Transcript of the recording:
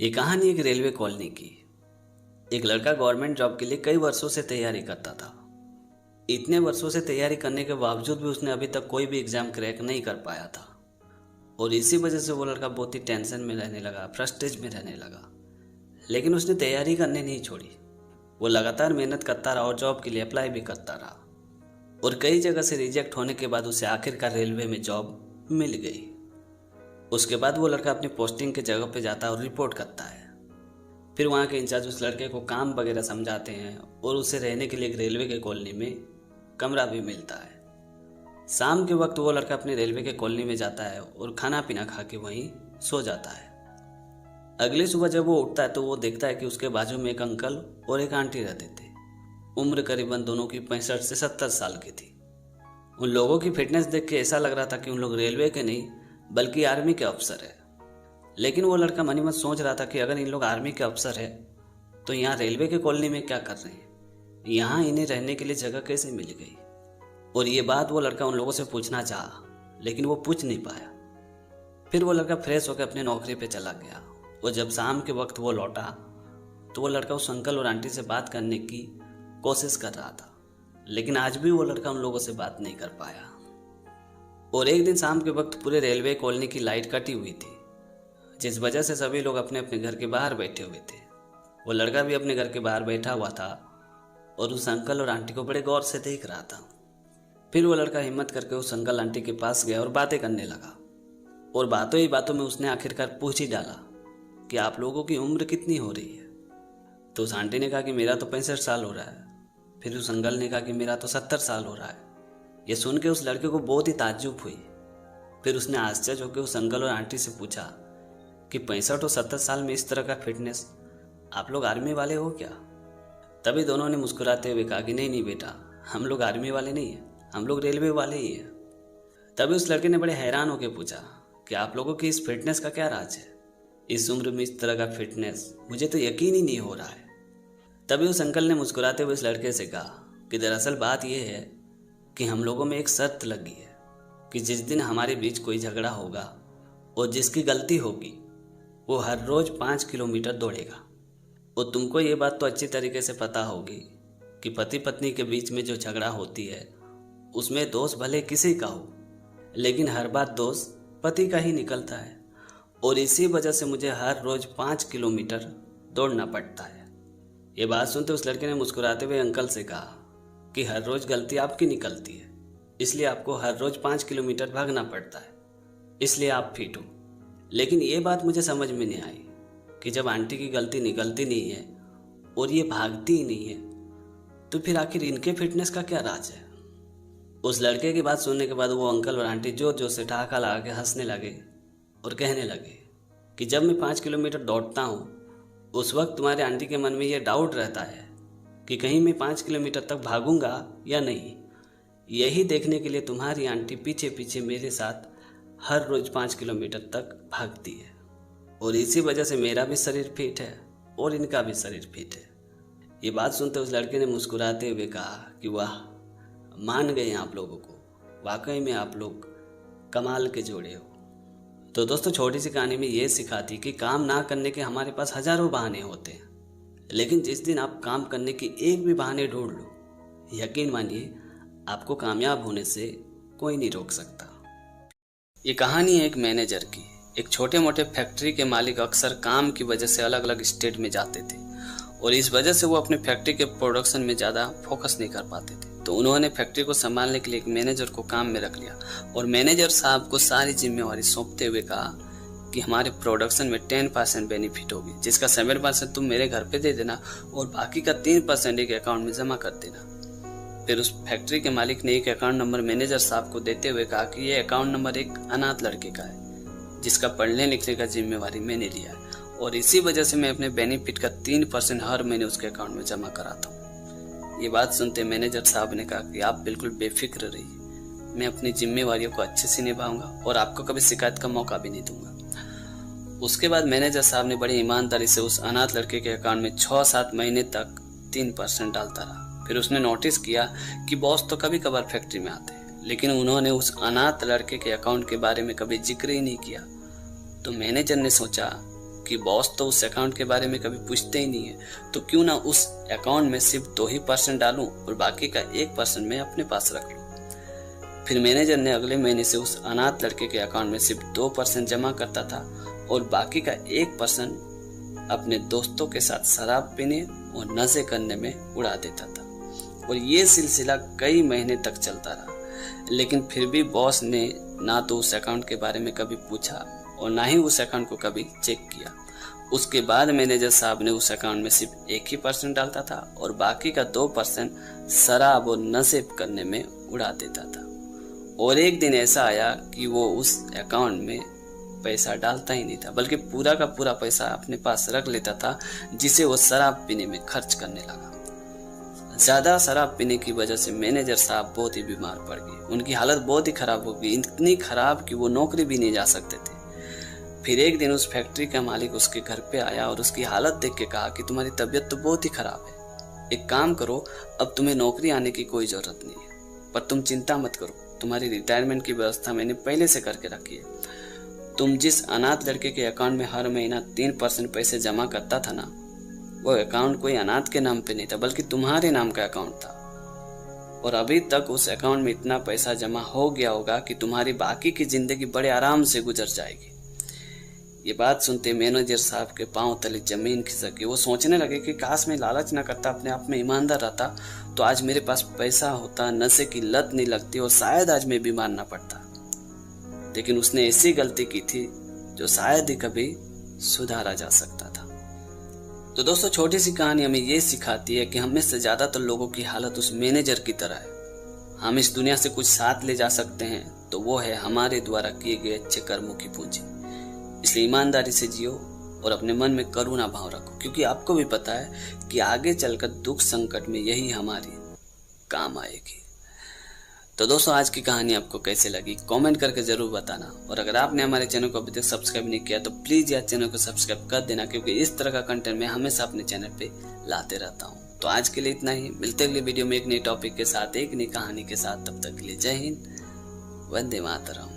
ये कहानी एक रेलवे कॉलोनी की। एक लड़का गवर्नमेंट जॉब के लिए कई वर्षों से तैयारी करता था। इतने वर्षों से तैयारी करने के बावजूद भी उसने अभी तक कोई भी एग्जाम क्रैक नहीं कर पाया था। और इसी वजह से वो लड़का बहुत ही टेंशन में रहने लगा, फ्रस्ट्रेट में रहने लगा। लेकिन उसने तैयारी करने नहीं छोड़ी। वो लगातार मेहनत करता रहा और जॉब के लिए अप्लाई भी करता रहा। और कई जगह से रिजेक्ट होने के बाद उसे आखिरकार रेलवे में जॉब मिल गई। उसके बाद वो लड़का अपनी पोस्टिंग के जगह पे जाता है और रिपोर्ट करता है। फिर वहाँ के इंचार्ज उस लड़के को काम वगैरह समझाते हैं और उसे रहने के लिए एक रेलवे के कॉलोनी में कमरा भी मिलता है। शाम के वक्त वो लड़का अपने रेलवे के कॉलोनी में जाता है और खाना पीना खा के वहीं सो जाता है। अगली सुबह जब वो उठता है तो वो देखता है कि उसके बाजू में एक अंकल और एक आंटी रहते थे। उम्र करीबन दोनों की 65 से 70 साल की थी। उन लोगों की फिटनेस देख के ऐसा लग रहा था कि उन लोग रेलवे के नहीं बल्कि आर्मी के अफसर है। लेकिन वो लड़का मन ही मन सोच रहा था कि अगर इन लोग आर्मी के अफसर है तो यहाँ रेलवे के कॉलोनी में क्या कर रहे हैं, यहाँ इन्हें रहने के लिए जगह कैसे मिल गई। और ये बात वो लड़का उन लोगों से पूछना चाहा लेकिन वो पूछ नहीं पाया। फिर वो लड़का फ्रेश होकर अपने नौकरी पे चला गया। और जब शाम के वक्त वो लौटा तो वो लड़का उस अंकल और आंटी से बात करने की कोशिश कर रहा था। लेकिन आज भी वो लड़का उन लोगों से बात नहीं कर पाया। और एक दिन शाम के वक्त पूरे रेलवे कॉलोनी की लाइट कटी हुई थी, जिस वजह से सभी लोग अपने अपने घर के बाहर बैठे हुए थे। वो लड़का भी अपने घर के बाहर बैठा हुआ था और उस अंकल और आंटी को बड़े गौर से देख रहा था। फिर वो लड़का हिम्मत करके उस अंकल आंटी के पास गया और बातें करने लगा। और बातों ही बातों में उसने आखिरकार पूछ ही डाला कि आप लोगों की उम्र कितनी हो रही है। तो उस आंटी ने कहा कि मेरा तो 65 साल हो रहा है। फिर उस अंकल ने कहा कि मेरा तो 70 साल हो रहा है। ये सुन के उस लड़के को बहुत ही ताज्जुब हुई। फिर उसने आश्चर्य होकर उस अंकल और आंटी से पूछा कि 65 और 70 साल में इस तरह का फिटनेस, आप लोग आर्मी वाले हो क्या? तभी दोनों ने मुस्कुराते हुए कहा कि नहीं नहीं बेटा, हम लोग आर्मी वाले नहीं हैं, हम लोग रेलवे वाले ही हैं। तभी उस लड़के ने बड़े हैरान होकर पूछा कि आप लोगों की इस फिटनेस का क्या राज है? इस उम्र में इस तरह का फिटनेस, मुझे तो यकीन ही नहीं हो रहा है। तभी उस अंकल ने मुस्कुराते हुए उस लड़के से कहा कि दरअसल बात यह है कि हम लोगों में एक शर्त लगी है कि जिस दिन हमारे बीच कोई झगड़ा होगा और जिसकी गलती होगी वो हर रोज 5 किलोमीटर दौड़ेगा। और तुमको ये बात तो अच्छी तरीके से पता होगी कि पति पत्नी के बीच में जो झगड़ा होती है उसमें दोष भले किसी का हो, लेकिन हर बार दोष पति का ही निकलता है। और इसी वजह से मुझे हर रोज 5 किलोमीटर दौड़ना पड़ता है। ये बात सुनते उस लड़के ने मुस्कुराते हुए अंकल से कहा कि हर रोज गलती आपकी निकलती है, इसलिए आपको हर रोज 5 किलोमीटर भागना पड़ता है, इसलिए आप फिट हो। लेकिन ये बात मुझे समझ में नहीं आई कि जब आंटी की गलती निकलती नहीं है और ये भागती ही नहीं है तो फिर आखिर इनके फिटनेस का क्या राज है। उस लड़के की बात सुनने के बाद वो अंकल और आंटी जोर जोर से ठहाका लगा के हंसने लगे और कहने लगे कि जब मैं 5 किलोमीटर दौड़ता हूँ उस वक्त तुम्हारे आंटी के मन में ये डाउट रहता है कि कहीं मैं 5 किलोमीटर तक भागूंगा या नहीं। यही देखने के लिए तुम्हारी आंटी पीछे पीछे मेरे साथ हर रोज 5 किलोमीटर तक भागती है। और इसी वजह से मेरा भी शरीर फिट है और इनका भी शरीर फिट है। ये बात सुनते उस लड़के ने मुस्कुराते हुए कहा कि वाह, मान गए आप लोगों को, वाकई में आप लोग कमाल के जोड़े हो। तो दोस्तों, छोटी सी कहानी में ये सिखाती कि काम ना करने के हमारे पास हजारों बहाने होते हैं, लेकिन जिस दिन आप काम करने की एक भी बहाने ढूंढ लो, यकीन मानिए आपको कामयाब होने से कोई नहीं रोक सकता। ये कहानी है एक मैनेजर की। एक छोटे मोटे फैक्ट्री के मालिक अक्सर काम की वजह से अलग अलग स्टेट में जाते थे और इस वजह से वो अपनी फैक्ट्री के प्रोडक्शन में ज़्यादा फोकस नहीं कर पाते थे। तो उन्होंने फैक्ट्री को संभालने के लिए एक मैनेजर को काम में रख लिया और मैनेजर साहब को सारी जिम्मेवारी सौंपते हुए कहा कि हमारे प्रोडक्शन में 10% बेनिफिट होगी, जिसका 7% तुम मेरे घर पे दे देना और बाकी का 3% एक अकाउंट में जमा कर देना। फिर उस फैक्ट्री के मालिक ने एक अकाउंट नंबर मैनेजर साहब को देते हुए कहा कि ये अकाउंट नंबर एक अनाथ लड़के का है जिसका पढ़ने लिखने का जिम्मेवारी मैंने लिया है और इसी वजह से मैं अपने बेनिफिट का 3% हर महीने उसके अकाउंट में जमा कराता हूँ। ये बात सुनते मैनेजर साहब ने कहा कि आप बिल्कुल बेफिक्र रहिए, मैं अपनी जिम्मेवारियों को अच्छे से निभाऊंगा और आपको कभी शिकायत का मौका भी नहीं दूंगा। उसके बाद मैनेजर साहब ने बड़ी ईमानदारी से उस अनाथ लड़के के अकाउंट में 6-7 महीने तक 3% डालता रहा। फिर उसने नोटिस किया कि बॉस तो कभी कभार फैक्ट्री में आते हैं, लेकिन उन्होंने उस अनाथ लड़के के अकाउंट के बारे में कभी जिक्र ही नहीं किया। तो मैनेजर ने सोचा कि बॉस तो उस अकाउंट के बारे में कभी पूछते ही नहीं है, तो क्यों ना उस अकाउंट में सिर्फ 2% डालूं और बाकी का 1% मैं अपने पास रख लूं। फिर मैनेजर ने अगले महीने से उस अनाथ लड़के के अकाउंट में सिर्फ 2% जमा करता था और बाकी का 1% अपने दोस्तों के साथ शराब पीने और नशे करने में उड़ा देता था। और ये सिलसिला कई महीने तक चलता रहा, लेकिन फिर भी बॉस ने ना तो उस अकाउंट के बारे में कभी पूछा और ना ही उस अकाउंट को कभी चेक किया। उसके बाद मैनेजर साहब ने उस अकाउंट में सिर्फ 1% डालता था और बाकी का 2% शराब और नशे करने में उड़ा देता था। और एक दिन ऐसा आया कि वो उस अकाउंट में पैसा डालता ही नहीं था, बल्कि पूरा का पूरा पैसा अपने पास रख लेता था, जिसे वो शराब पीने में खर्च करने लगा। ज्यादा शराब पीने की वजह से मैनेजर साहब बहुत ही बीमार पड़ गए। उनकी हालत बहुत ही खराब हो गई, इतनी खराब कि वो नौकरी भी नहीं जा सकते थे। फिर एक दिन उस फैक्ट्री का मालिक उसके घर पे आया और उसकी हालत देख के कहा कि तुम्हारी तबीयत तो बहुत ही खराब है, एक काम करो, अब तुम्हें नौकरी आने की कोई जरूरत नहीं है, पर तुम चिंता मत करो, तुम्हारी रिटायरमेंट की व्यवस्था मैंने पहले से करके रखी है। तुम जिस अनाथ लड़के के अकाउंट में हर महीना 3% पैसे जमा करता था ना, वो अकाउंट कोई अनाथ के नाम पे नहीं था, बल्कि तुम्हारे नाम का अकाउंट था। और अभी तक उस अकाउंट में इतना पैसा जमा हो गया होगा कि तुम्हारी बाकी की जिंदगी बड़े आराम से गुजर जाएगी। ये बात सुनते मैनेजर साहब के पांव तले जमीन खिसक गई। वो सोचने लगे कि काश मैं लालच ना करता, अपने आप में ईमानदार रहता, तो आज मेरे पास पैसा होता, नशे की लत नहीं लगती और शायद आज मैं बीमार ना पड़ता। लेकिन उसने ऐसी गलती की थी जो शायद ही कभी सुधारा जा सकता था। तो दोस्तों, छोटी सी कहानी हमें ये सिखाती है कि हमें से ज्यादातर लोगों की हालत उस मैनेजर की तरह है। हम इस दुनिया से कुछ साथ ले जा सकते हैं तो वो है हमारे द्वारा किए गए अच्छे कर्मों की पूंजी। इसलिए ईमानदारी से जियो और अपने मन में करुणा भाव रखो, क्योंकि आपको भी पता है कि आगे चलकर दुख संकट में यही हमारी काम आएगी। तो दोस्तों, आज की कहानी आपको कैसे लगी कमेंट करके जरूर बताना। और अगर आपने हमारे चैनल को अभी तक सब्सक्राइब नहीं किया तो प्लीज यार चैनल को सब्सक्राइब कर देना, क्योंकि इस तरह का कंटेंट मैं हमेशा अपने चैनल पे लाते रहता हूँ। तो आज के लिए इतना ही, मिलते अगले वीडियो में एक नई टॉपिक के साथ, एक नई कहानी के साथ। तब तक के लिए जय हिंद, वंदे मातरम।